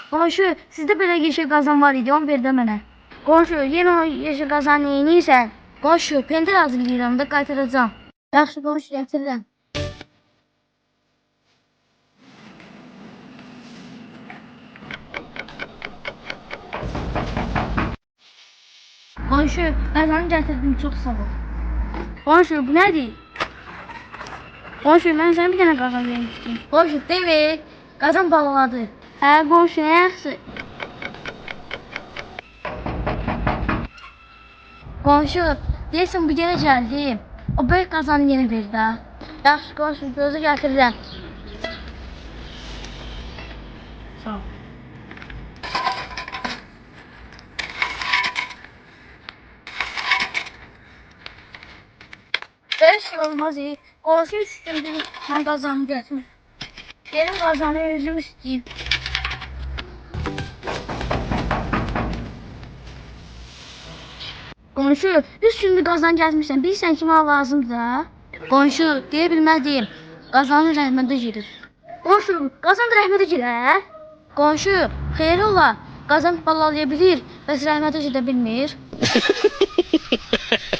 Qonşu, sizdə belə yeşil qazan var idi, onu ver də mənə. Qonşu, yenə o yeşil qazan neyiniysən? Qonşu, pendir hazırlayıram da qaytaracağam. Yaxşı qonşu, gətirirəm. Qonşu, qazanı gətirdim, çox sağ ol. Qonşu, bu nədir? Qonşu, mən sənə bir dənə qazan vermişdim. Qonşu, demir, qazan bağladı. Hə, qonşu, nə yaxşı? Qonşu, deyəsən bu yenə gəldi. O böyük qazanı yenə ver də. Yaxşı qonşu, gözü gətirirəm. Sağ ol. Belə şey olmaz. Qonşu üstündə mən qazanı gətirdim. Gelin qazanı özüm istəyim. Qonşu, üstündə qazan gətirmişsən, bilirsən ki, mənə lazımdır da. Qonşu, deyə bilmədiyim, qazanın rəhmətə girir. Qonşu, qazan da rəhmətə girer. Qonşu, xeyir ola, qazan balalaya bilir, bəs rəhmətə gedə bilmir.